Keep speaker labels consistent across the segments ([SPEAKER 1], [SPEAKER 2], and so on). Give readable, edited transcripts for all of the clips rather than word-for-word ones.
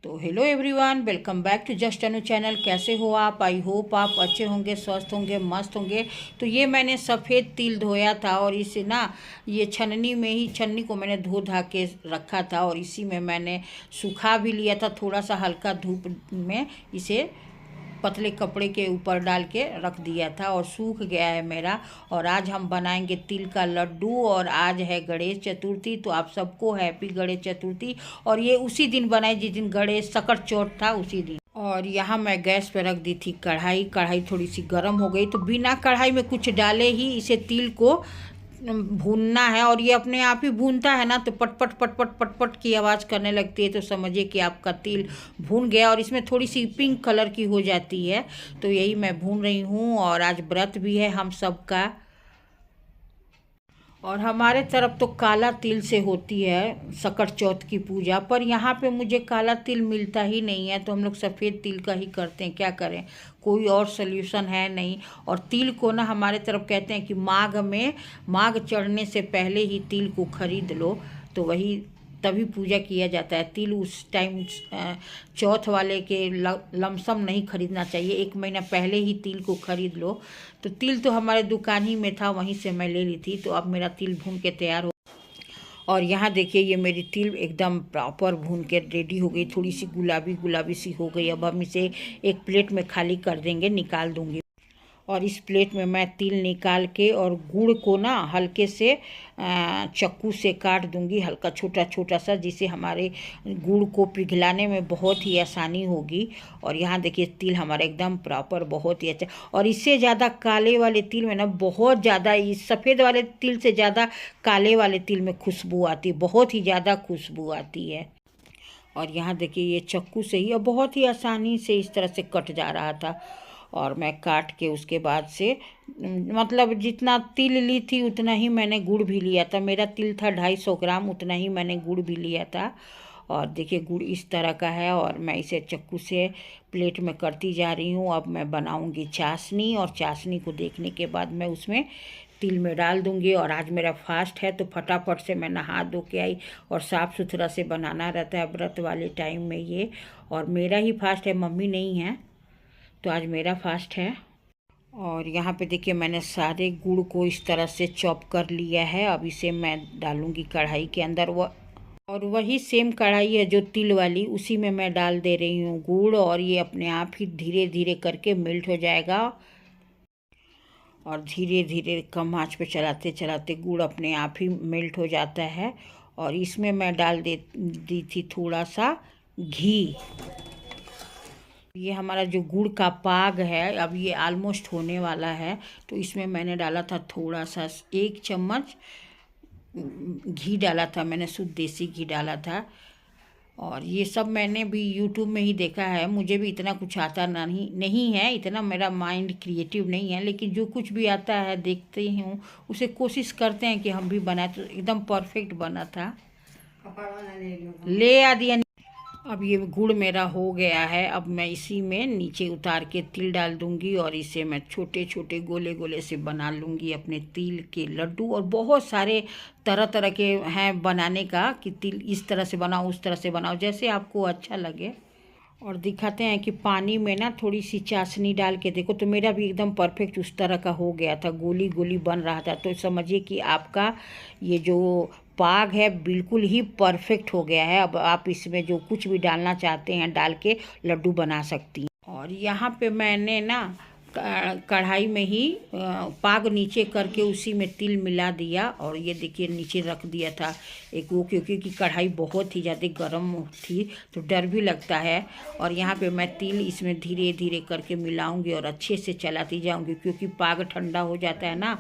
[SPEAKER 1] तो hello everyone, welcome back to just Anu channel. कैसे हो आप? आई होप आप अच्छे होंगे, स्वस्थ होंगे, मस्त होंगे। तो ये मैंने सफ़ेद तिल धोया था और इसे ना ये छन्नी को मैंने धो धा के रखा था और इसी में मैंने सुखा भी लिया था। थोड़ा सा हल्का धूप में इसे पतले कपड़े के ऊपर डाल के रख दिया था और सूख गया है मेरा। और आज हम बनाएंगे तिल का लड्डू और आज है गणेश चतुर्थी। तो आप सबको हैप्पी गणेश चतुर्थी। और ये उसी दिन बनाए जिस दिन गणेश सकट चौथ था, उसी दिन। और यहाँ मैं गैस पे रख दी थी कढ़ाई थोड़ी सी गर्म हो गई तो बिना कढ़ाई में कुछ डाले ही इसे तिल को भूनना है। और ये अपने आप ही भूनता है ना, तो पटपट पटपट पटपट की आवाज़ करने लगती है, तो समझिए कि आपका तिल भून गया। और इसमें थोड़ी सी पिंक कलर की हो जाती है, तो यही मैं भून रही हूँ। और आज व्रत भी है हम सबका। और हमारे तरफ तो काला तिल से होती है सकट चौथ की पूजा, पर यहाँ पे मुझे काला तिल मिलता ही नहीं है, तो हम लोग सफ़ेद तिल का ही करते हैं। क्या करें, कोई और सल्यूशन है नहीं। और तिल को ना हमारे तरफ कहते हैं कि माघ चढ़ने से पहले ही तिल को खरीद लो, तो वही तभी पूजा किया जाता है। तिल उस टाइम चौथ वाले के लमसम नहीं खरीदना चाहिए, 1 महीना पहले ही तिल को खरीद लो। तो तिल तो हमारे दुकान ही में था, वहीं से मैं ले ली थी। तो अब मेरा तिल भून के तैयार हो। और यहाँ देखिए ये मेरी तिल एकदम प्रॉपर भून के रेडी हो गई, थोड़ी सी गुलाबी गुलाबी सी हो गई। अब हम इसे एक प्लेट में खाली कर देंगे, निकाल दूँगी। और इस प्लेट में मैं तिल निकाल के और गुड़ को ना हल्के से चाकू से काट दूंगी, हल्का छोटा छोटा सा, जिससे हमारे गुड़ को पिघलाने में बहुत ही आसानी होगी। और यहाँ देखिए तिल हमारा एकदम प्रॉपर बहुत ही अच्छा। और इससे ज़्यादा काले वाले तिल में ना बहुत ज़्यादा, इस सफ़ेद वाले तिल से ज़्यादा काले वाले तिल में खुशबू आती है, बहुत ही ज़्यादा खुशबू आती है। और यहाँ देखिए ये चाकू से ही और बहुत ही आसानी से इस तरह से कट जा रहा था। और मैं काट के उसके बाद से मतलब जितना तिल ली थी उतना ही मैंने गुड़ भी लिया था। मेरा तिल था 250 ग्राम, उतना ही मैंने गुड़ भी लिया था। और देखिए गुड़ इस तरह का है और मैं इसे चाकू से प्लेट में करती जा रही हूँ। अब मैं बनाऊँगी चाशनी, और चाशनी को देखने के बाद मैं उसमें तिल में डाल दूँगी। और आज मेरा फास्ट है, तो फटाफट से मैं नहा धो के आई। और साफ़ सुथरा से बनाना रहता है व्रत वाले टाइम में ये। और मेरा ही फास्ट है, मम्मी नहीं है, तो आज मेरा फास्ट है। और यहाँ पे देखिए मैंने सारे गुड़ को इस तरह से चॉप कर लिया है। अब इसे मैं डालूँगी कढ़ाई के अंदर। और वही सेम कढ़ाई है जो तिल वाली, उसी में मैं डाल दे रही हूँ गुड़। और ये अपने आप ही धीरे धीरे करके मेल्ट हो जाएगा। और धीरे धीरे कम आंच पे चलाते चलाते गुड़ अपने आप ही मेल्ट हो जाता है। और इसमें मैं डाल दी थी थोड़ा सा घी। ये हमारा जो गुड़ का पाग है, अब ये ऑलमोस्ट होने वाला है, तो इसमें मैंने डाला था थोड़ा सा 1 चम्मच घी डाला था मैंने, शुद्ध देसी घी डाला था। और ये सब मैंने भी यूट्यूब में ही देखा है, मुझे भी इतना कुछ आता नहीं है, इतना मेरा माइंड क्रिएटिव नहीं है, लेकिन जो कुछ भी आता है देखते हूँ, उसे कोशिश करते हैं कि हम भी बनाए, तो एकदम परफेक्ट बना था। ले आ दिया। अब ये गुड़ मेरा हो गया है। अब मैं इसी में नीचे उतार के तिल डाल दूंगी और इसे मैं छोटे छोटे गोले गोले से बना लूँगी अपने तिल के लड्डू। और बहुत सारे तरह तरह के हैं बनाने का, कि तिल इस तरह से बनाओ, उस तरह से बनाओ, जैसे आपको अच्छा लगे। और दिखाते हैं कि पानी में ना थोड़ी सी चाशनी डाल के देखो, तो मेरा भी एकदम परफेक्ट उस तरह का हो गया था, गोली गोली बन रहा था। तो समझिए कि आपका ये जो पाग है बिल्कुल ही परफेक्ट हो गया है। अब आप इसमें जो कुछ भी डालना चाहते हैं डाल के लड्डू बना सकती हैं। और यहाँ पे मैंने ना कढ़ाई में ही पाग नीचे करके उसी में तिल मिला दिया। और ये देखिए नीचे रख दिया था एक वो, क्योंकि कढ़ाई बहुत ही ज़्यादा गर्म थी, तो डर भी लगता है। और यहाँ पे मैं तिल इसमें धीरे धीरे करके मिलाऊंगी और अच्छे से चलाती जाऊंगी, क्योंकि पाग ठंडा हो जाता है ना,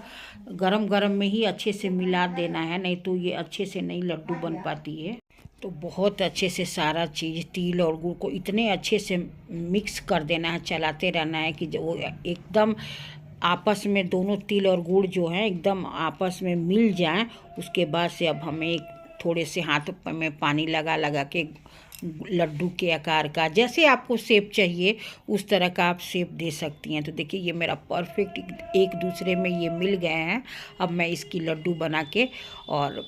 [SPEAKER 1] गरम गरम में ही अच्छे से मिला देना है, नहीं तो ये अच्छे से नहीं लड्डू बन पाती है। तो बहुत अच्छे से सारा चीज़ तिल और गुड़ को इतने अच्छे से मिक्स कर देना है, चलाते रहना है कि जो वो एकदम आपस में दोनों तिल और गुड़ जो है एकदम आपस में मिल जाएं। उसके बाद से अब हमें एक थोड़े से हाथ में पानी लगा लगा के लड्डू के आकार का, जैसे आपको शेप चाहिए उस तरह का आप शेप दे सकती हैं। तो देखिए ये मेरा परफेक्ट एक दूसरे में ये मिल गए हैं। अब मैं इसकी लड्डू बना के और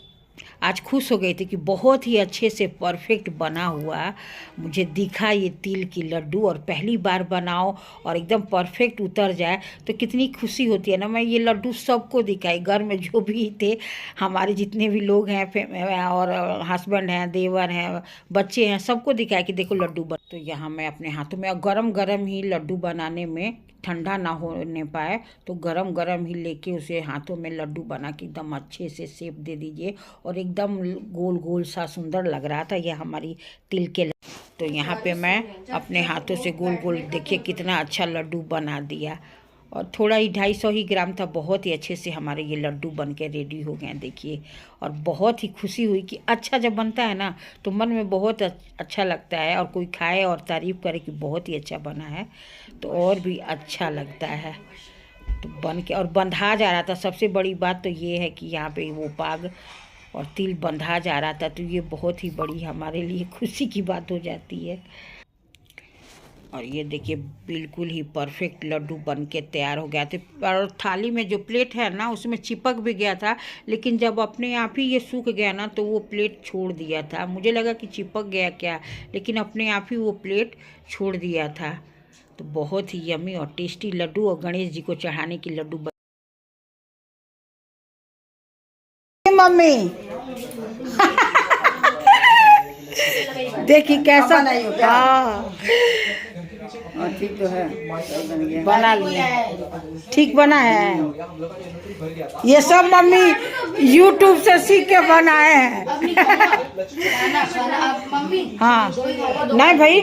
[SPEAKER 1] आज खुश हो गई थी कि बहुत ही अच्छे से परफेक्ट बना हुआ मुझे दिखा ये तिल की लड्डू, और पहली बार बनाओ और एकदम परफेक्ट उतर जाए तो कितनी खुशी होती है ना। मैं ये लड्डू सबको दिखाई, घर में जो भी थे हमारे जितने भी लोग हैं और हस्बैंड हैं, देवर हैं, बच्चे हैं, सबको दिखाया कि देखो लड्डू बन। तो यहाँ मैं अपने हाथों में, और गरम गरम ही लड्डू बनाने में ठंडा ना होने पाए तो गरम गरम ही लेके उसे हाथों में लड्डू बना के एकदम अच्छे से शेप दे दीजिए, और एकदम गोल गोल सा सुंदर लग रहा था ये हमारी तिल के। तो यहाँ पे मैं अपने हाथों से गोल गोल, देखिए कितना अच्छा लड्डू बना दिया, और थोड़ा ही 250 ही ग्राम था। बहुत ही अच्छे से हमारे ये लड्डू बन के रेडी हो गए देखिए, और बहुत ही खुशी हुई कि अच्छा जब बनता है ना तो मन में बहुत अच्छा लगता है, और कोई खाए और तारीफ़ करे कि बहुत ही अच्छा बना है तो और भी अच्छा लगता है। तो बन के और बंधा जा रहा था। सबसे बड़ी बात तो ये है कि यहाँ पे वो पाग और तिल बंधा जा रहा था, तो ये बहुत ही बड़ी हमारे लिए खुशी की बात हो जाती है। और ये देखिए बिल्कुल ही परफेक्ट लड्डू बन के तैयार हो गया था। और थाली में जो प्लेट है ना उसमें चिपक भी गया था, लेकिन जब अपने आप ही ये सूख गया ना तो वो प्लेट छोड़ दिया था। मुझे लगा कि चिपक गया क्या, लेकिन अपने आप ही वो प्लेट छोड़ दिया था। तो बहुत ही यमी और टेस्टी लड्डू, और गणेश जी को चढ़ाने की लड्डू मम्मी देखिए कैसा। हाँ ठीक तो है, बना लिया, ठीक बना है। ये सब मम्मी YouTube से सीख के बनाए हैं। हाँ नहीं भाई।